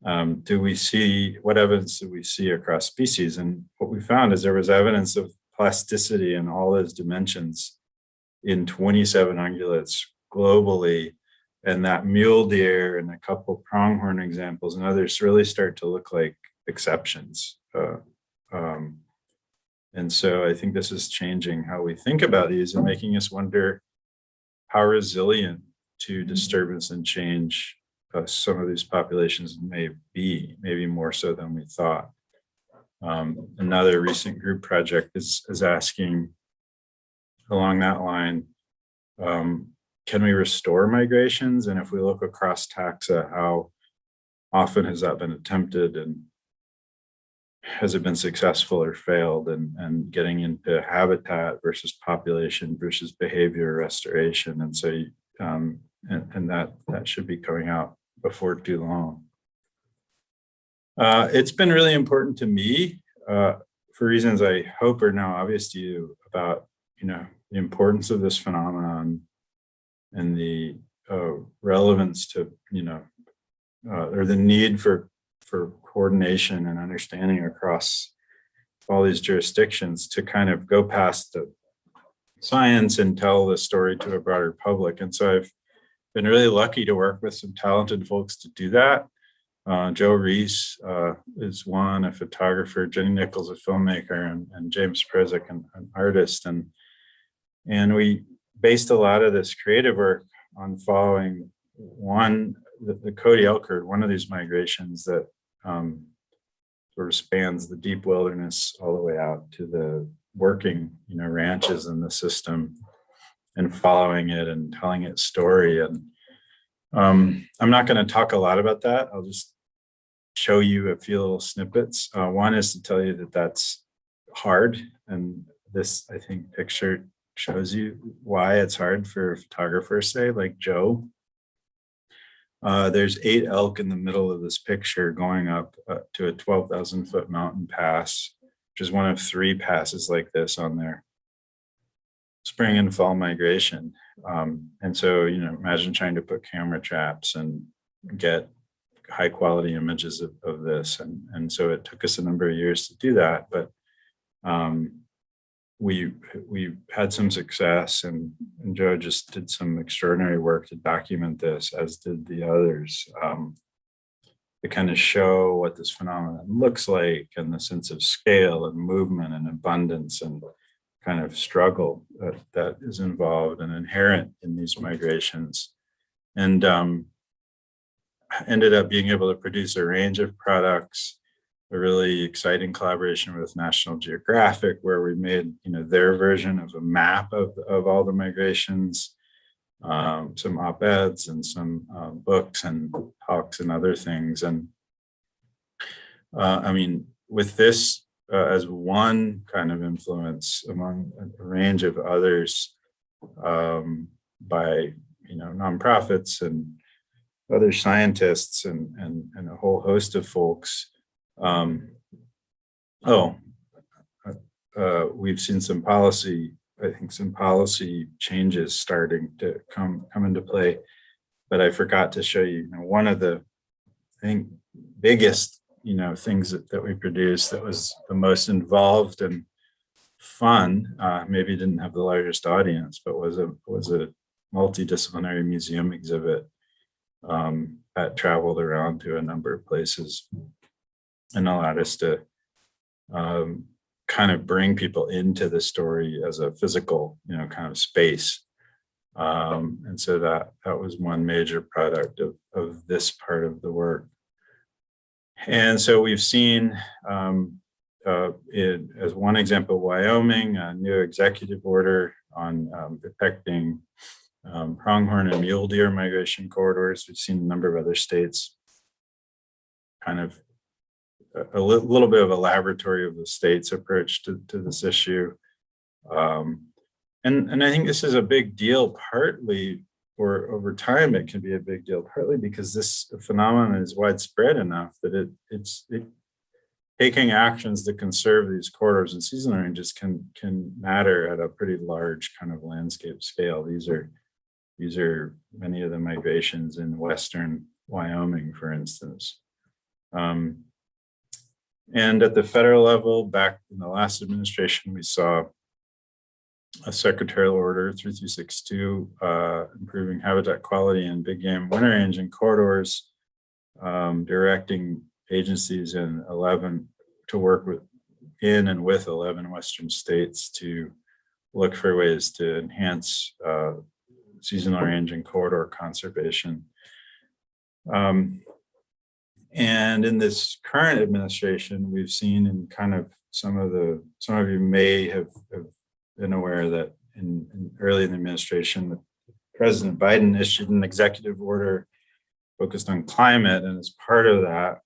What evidence do we see across species? And what we found is there was evidence of plasticity in all those dimensions in 27 ungulates globally, and that mule deer and a couple pronghorn examples and others really start to look like exceptions. And so I think this is changing how we think about these and making us wonder how resilient to disturbance and change some of these populations may be, maybe more so than we thought. Another recent group project is asking along that line, can we restore migrations? And if we look across taxa, how often has that been attempted, and has it been successful or failed? And getting into habitat versus population versus behavior restoration. And so, and that should be coming out before too long. It's been really important to me for reasons I hope are now obvious to you about, the importance of this phenomenon and the relevance to, or the need for coordination and understanding across all these jurisdictions to kind of go past the science and tell the story to a broader public. And so I've been really lucky to work with some talented folks to do that. Joe Reese is one, a photographer, Jenny Nichols, a filmmaker, and James Prezik, an artist. And we based a lot of this creative work on following the Cody elk herd, one of these migrations that sort of spans the deep wilderness all the way out to the working, ranches in the system, and following it and telling its story. And I'm not going to talk a lot about that. I'll just show you a few little snippets. One is to tell you that that's hard. And this, I think, picture shows you why it's hard for a photographer, say, like Joe. There's 8 elk in the middle of this picture going up to a 12,000 foot mountain pass, which is one of 3 passes like this on their spring and fall migration. And so, imagine trying to put camera traps and get high quality images of this. And so it took us a number of years to do that, but we had some success, and Joe just did some extraordinary work to document this, as did the others, to kind of show what this phenomenon looks like, and the sense of scale and movement and abundance and kind of struggle that is involved and inherent in these migrations. And ended up being able to produce a range of products, a really exciting collaboration with National Geographic, where we made, their version of a map of all the migrations, some op-eds and some books and talks and other things. And with this as one kind of influence among a range of others, by, nonprofits and other scientists and a whole host of folks. We've seen some policy changes starting to come into play, but I forgot to show you, one of the, I think, biggest, things that we produced that was the most involved and fun, maybe didn't have the largest audience, but was a multidisciplinary museum exhibit that traveled around to a number of places and allowed us to kind of bring people into the story as a physical, kind of space. And so that was one major product of this part of the work. And so we've seen, as one example, Wyoming, a new executive order on protecting pronghorn and mule deer migration corridors. We've seen a number of other states, kind of a little bit of a laboratory of the state's approach to this issue. And I think this is a big deal, partly, or over time it can be a big deal, partly because this phenomenon is widespread enough that it's taking actions to conserve these corridors and seasonal ranges can matter at a pretty large kind of landscape scale. These are many of the migrations in western Wyoming, for instance. And at the federal level, back in the last administration, we saw a secretarial order 3362 improving habitat quality in big game winter ranging corridors, directing agencies in 11 to work in and with 11 western states to look for ways to enhance seasonal ranging corridor conservation. And in this current administration, we've seen in kind of some of you may have been aware that in early in the administration, President Biden issued an executive order focused on climate. And as part of that,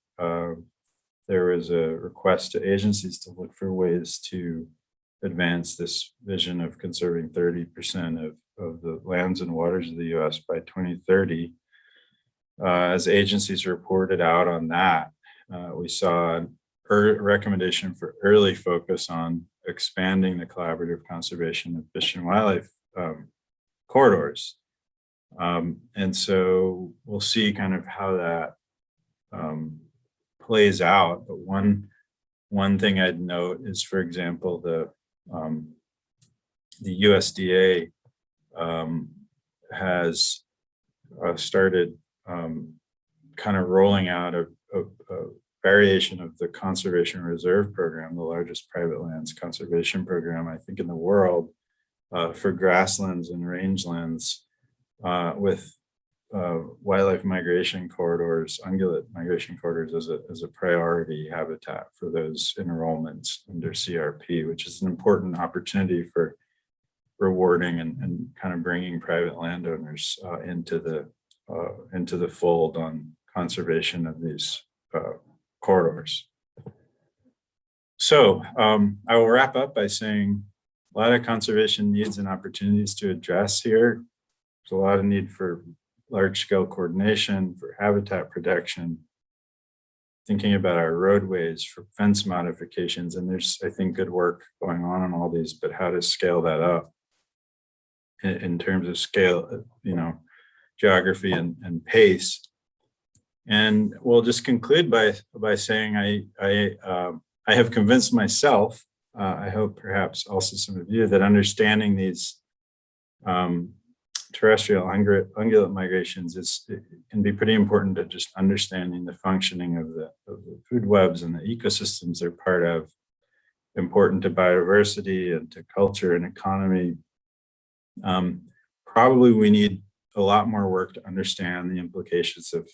there was a request to agencies to look for ways to advance this vision of conserving 30% of the lands and waters of the US by 2030. As agencies reported out on that, we saw a recommendation for early focus on expanding the collaborative conservation of fish and wildlife corridors. And so we'll see kind of how that plays out. But one thing I'd note is, for example, the USDA has started kind of rolling out a variation of the Conservation Reserve Program, the largest private lands conservation program, I think, in the world, for grasslands and rangelands, with wildlife migration corridors, ungulate migration corridors as a priority habitat for those enrollments under CRP, which is an important opportunity for rewarding and kind of bringing private landowners into the fold on conservation of these corridors. So I will wrap up by saying a lot of conservation needs and opportunities to address here. There's a lot of need for large-scale coordination, for habitat protection, thinking about our roadways, for fence modifications, and there's, I think, good work going on all these, but how to scale that up in terms of scale, geography and pace. And we'll just conclude by saying I have convinced myself, I hope perhaps also some of you, that understanding these terrestrial ungulate migrations can be pretty important to just understanding the functioning of the food webs and the ecosystems they're part of, important to biodiversity and to culture and economy. Probably we need a lot more work to understand the implications of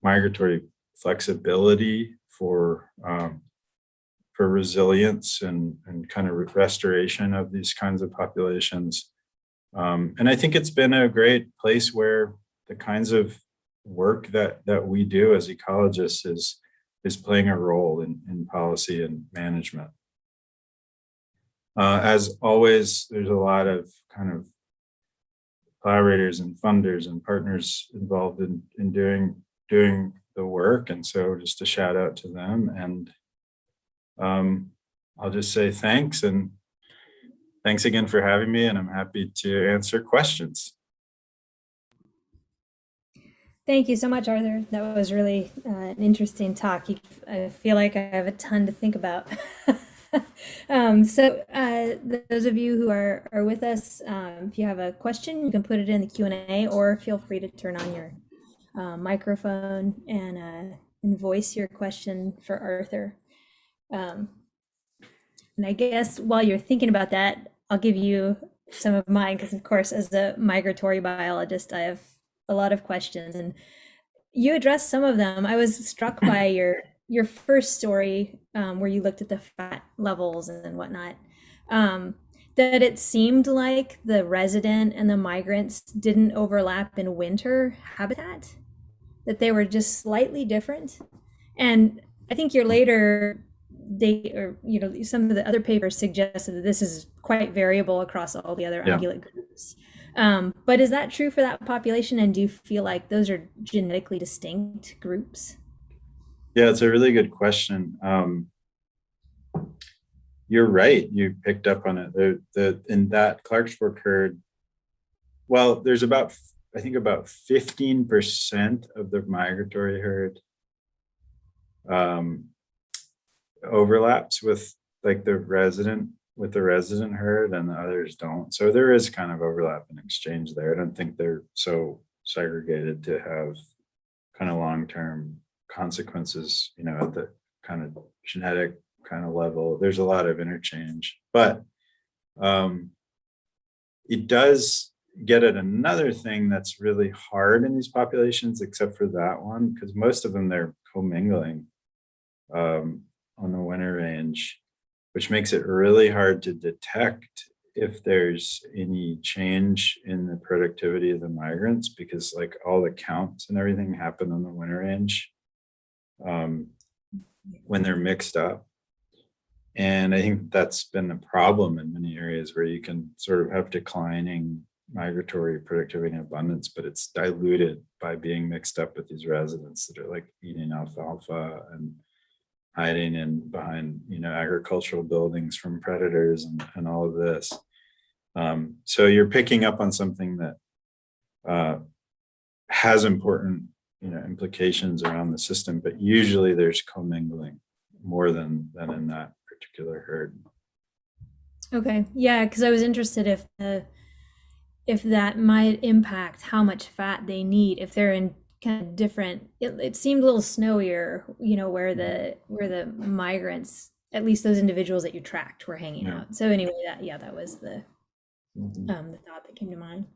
migratory flexibility for resilience and kind of restoration of these kinds of populations. And I think it's been a great place where the kinds of work that we do as ecologists is playing a role in policy and management. As always, there's a lot of kind of collaborators and funders and partners involved in doing the work. And so just a shout out to them. And I'll just say thanks, and thanks again for having me, and I'm happy to answer questions. Thank you so much, Arthur. That was really an interesting talk. I feel like I have a ton to think about. Those of you who are with us, if you have a question, you can put it in the Q&A, or feel free to turn on your microphone and voice your question for Arthur. And I guess while you're thinking about that, I'll give you some of mine, because of course, as a migratory biologist, I have a lot of questions, and you addressed some of them. I was struck by your first story, where you looked at the fat levels and whatnot, that it seemed like the resident and the migrants didn't overlap in winter habitat, that they were just slightly different. And I think your later some of the other papers suggested that this is quite variable across all the other ungulate groups. But is that true for that population? And do you feel like those are genetically distinct groups? Yeah, it's a really good question. You're right. You picked up on it. In that Clarksburg herd, well, there's about 15% of the migratory herd overlaps with like the resident herd, and the others don't. So there is kind of overlap and exchange there. I don't think they're so segregated to have kind of long-term consequences, at the kind of genetic kind of level. There's a lot of interchange, but it does get at another thing that's really hard in these populations, except for that one, because most of them, they're commingling on the winter range, which makes it really hard to detect if there's any change in the productivity of the migrants, because like all the counts and everything happen on the winter range when they're mixed up. And I think that's been a problem in many areas where you can sort of have declining migratory productivity and abundance, but it's diluted by being mixed up with these residents that are like eating alfalfa and hiding in behind, agricultural buildings from predators and all of this. So you're picking up on something that has important, implications around the system, but usually there's commingling more than in that particular herd. Okay, yeah, because I was interested if that might impact how much fat they need if they're in kind of different. It seemed a little snowier, where the migrants, at least those individuals that you tracked, were hanging Yeah. out. So anyway, that was Mhm. the thought that came to mind.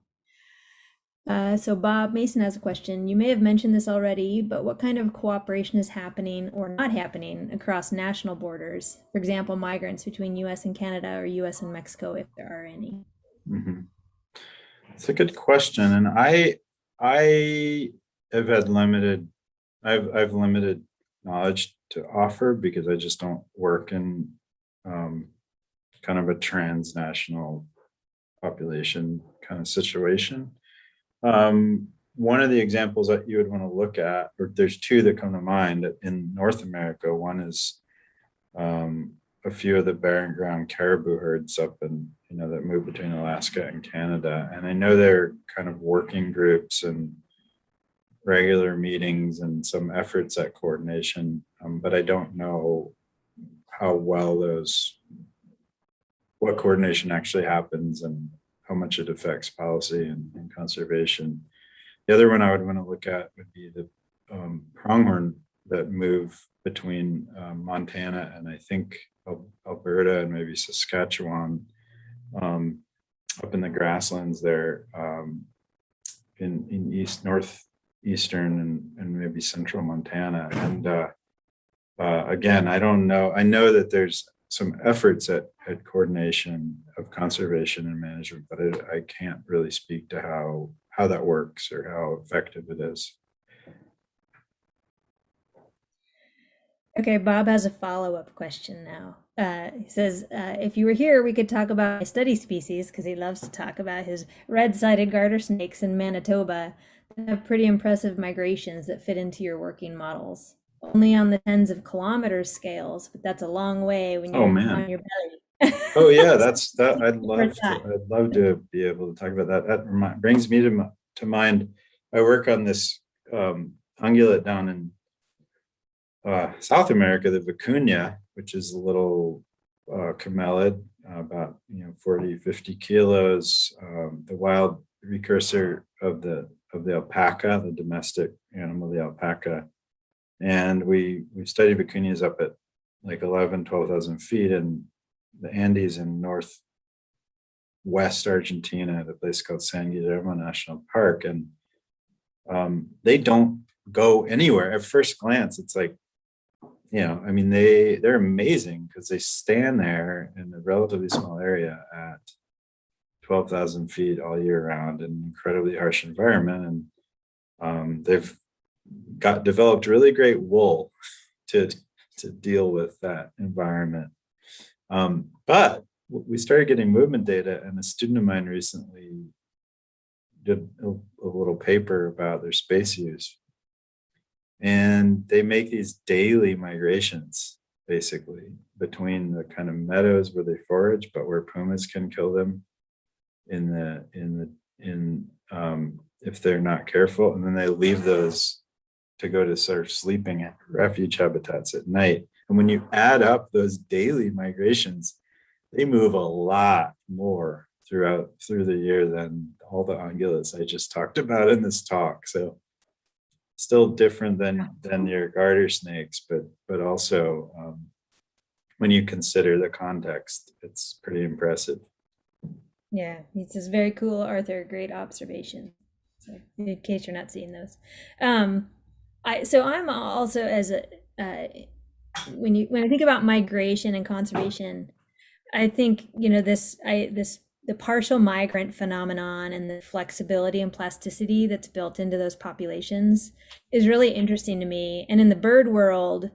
So Bob Mason has a question. You may have mentioned this already, but what kind of cooperation is happening or not happening across national borders? For example, migrants between US and Canada or US and Mexico, if there are any. Mhm. It's a good question, and I have had limited, I've limited knowledge to offer because I just don't work in kind of a transnational population kind of situation. One of the examples that you would want to look at, or there's two that come to mind in North America. One is a few of the barren ground caribou herds up in, that move between Alaska and Canada. And I know they're kind of working groups and regular meetings and some efforts at coordination, but I don't know how well what coordination actually happens and how much it affects policy and conservation. The other one I would want to look at would be the pronghorn that move between Montana and I think Alberta and maybe Saskatchewan, up in the grasslands there, in northeastern and maybe central Montana. And again, I don't know. I know that there's some efforts at coordination of conservation and management, but I can't really speak to how that works or how effective it is. Okay, Bob has a follow-up question now. He says, if you were here, we could talk about my study species, because he loves to talk about his red-sided garter snakes in Manitoba that have pretty impressive migrations that fit into your working models. Only on the tens of kilometers scales, but that's a long way when Oh you're man. on your belly. Oh yeah, So that's that. thank you for that. I'd love to be able to talk about that. That brings me to mind. I work on this ungulate down in South America, the vicuña, which is a little camelid, about 40, 50 kilos, the wild precursor of the alpaca, the domestic animal, the alpaca. And we studied vicuñas up at like 12,000 feet in the Andes in northwest Argentina at a place called San Guillermo National Park. And they don't go anywhere. At first glance, it's like, I mean, they're amazing because they stand there in a relatively small area at 12,000 feet all year round in an incredibly harsh environment. And they've developed really great wool to deal with that environment. But we started getting movement data, and a student of mine recently did a little paper about their space use. And they make these daily migrations, basically, between the kind of meadows where they forage, but where pumas can kill them if they're not careful. And then they leave those to go to sort of sleeping at refuge habitats at night. And when you add up those daily migrations, they move a lot more through the year than all the ungulates I just talked about in this talk. So still different than your garter snakes, but also when you consider the context, it's pretty impressive. Yeah, he says, very cool, Arthur. Great observation. So in case you're not seeing those. I'm also as a when I think about migration and conservation, I think the partial migrant phenomenon and the flexibility and plasticity that's built into those populations is really interesting to me. And in the bird world,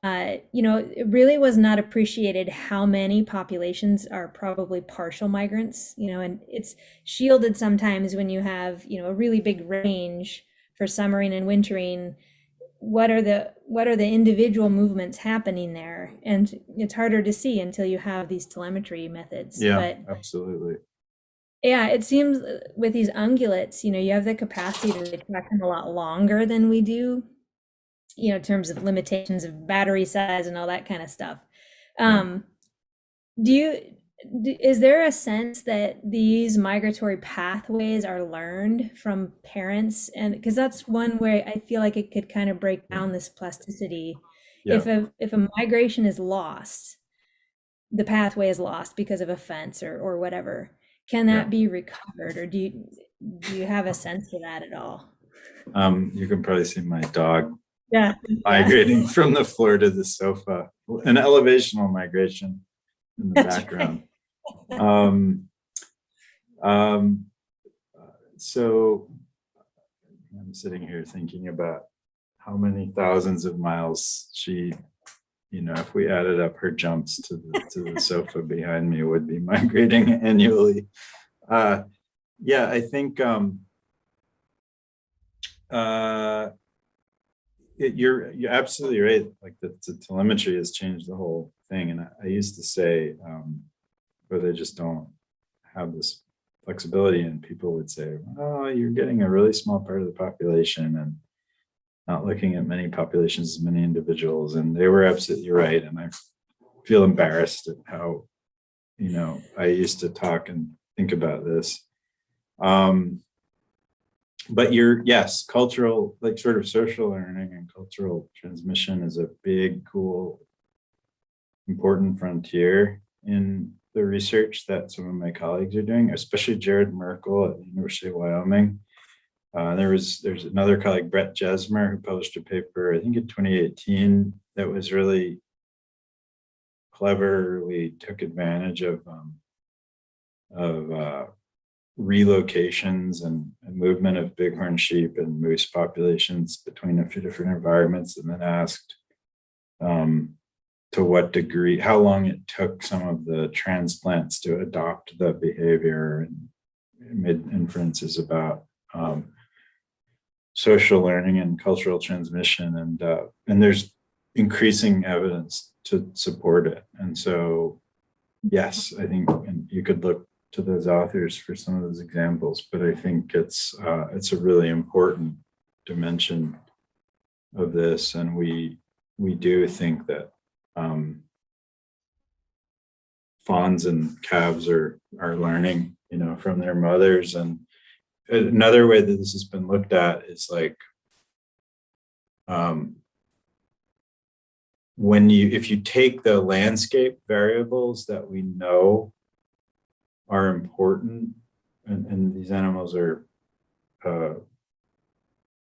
it really was not appreciated how many populations are probably partial migrants, and it's shielded sometimes when you have, a really big range for summering and wintering. What are the individual movements happening there? And it's harder to see until you have these telemetry methods. Yeah, But absolutely. Yeah, it seems with these ungulates, you have the capacity to track them a lot longer than we do, in terms of limitations of battery size and all that kind of stuff. Yeah. Um, do you, is there a sense that these migratory pathways are learned from parents? And because that's one way I feel like it could kind of break down this plasticity. Yeah. If a migration is lost, the pathway is lost because of a fence or whatever, can Yeah. that be recovered, or do you have a sense for that at all? You can probably see my dog Yeah, yeah. migrating from the floor to the sofa, an elevational migration in the That's right. background. Um, um, so I'm sitting here thinking about how many thousands of miles she, if we added up her jumps to the sofa behind me, would be migrating annually. Yeah, I think uh, you're absolutely right. Like the telemetry has changed the whole thing. And I used to say, where they just don't have this flexibility, and people would say, "Oh, you're getting a really small part of the population and not looking at many populations, many individuals." And they were absolutely right. And I feel embarrassed at how, I used to talk and think about this. But yes, cultural, like sort of social learning and cultural transmission is a big, cool, important frontier in the research that some of my colleagues are doing, especially Jared Merkel at the University of Wyoming. There's another colleague, Brett Jesmer, who published a paper, I think in 2018, that was really cleverly took advantage of relocations and movement of bighorn sheep and moose populations between a few different environments, and then asked to what degree, how long it took some of the transplants to adopt the behavior, and made inferences about social learning and cultural transmission, and there's increasing evidence to support it. And so, yes, I think, and you could look to those authors for some of those examples, but I think it's a really important dimension of this, and we do think that fawns and calves are learning, from their mothers. And another way that this has been looked at is like, if you take the landscape variables that we know are important, and these animals are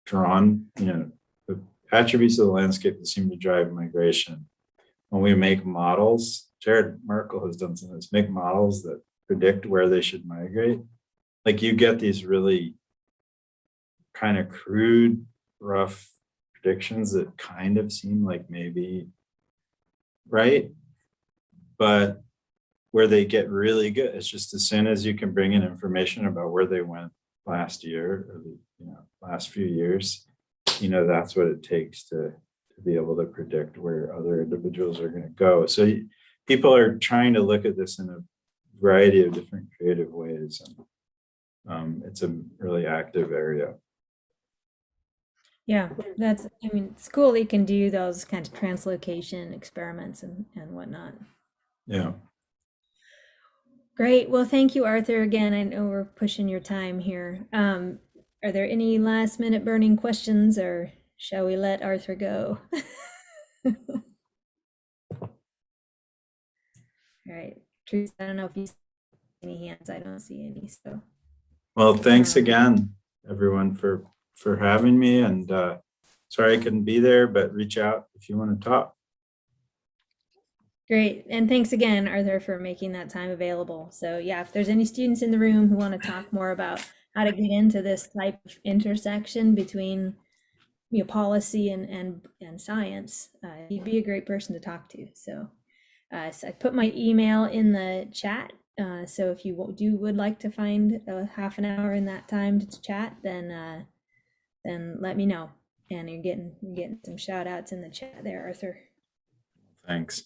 drawn, the attributes of the landscape that seem to drive migration. When we make models, Jared Merkel has done some of this, make models that predict where they should migrate. Like, you get these really kind of crude, rough predictions that kind of seem like maybe right, but where they get really good, it's just as soon as you can bring in information about where they went last year, or the last few years, that's what it takes to be able to predict where other individuals are going to go. So people are trying to look at this in a variety of different creative ways, and it's a really active area. Yeah, it's cool that you can do those kind of translocation experiments and whatnot. Yeah. Great. Well, thank you, Arthur. Again, I know we're pushing your time here. Are there any last minute burning questions, or shall we let Arthur go? All right. Teresa, I don't know if you see any hands. I don't see any. So, Well, thanks um, again, everyone, for having me. And sorry I couldn't be there, but reach out if you want to talk. great. And thanks again, Arthur, for making that time available. So, yeah, if there's any students in the room who want to talk more about how to get into this type of intersection between policy and science, he'd be a great person to talk to. So, so I put my email in the chat. So if you would like to find a half an hour in that time to chat, then let me know. And you're getting some shout outs in the chat there, Arthur. Thanks.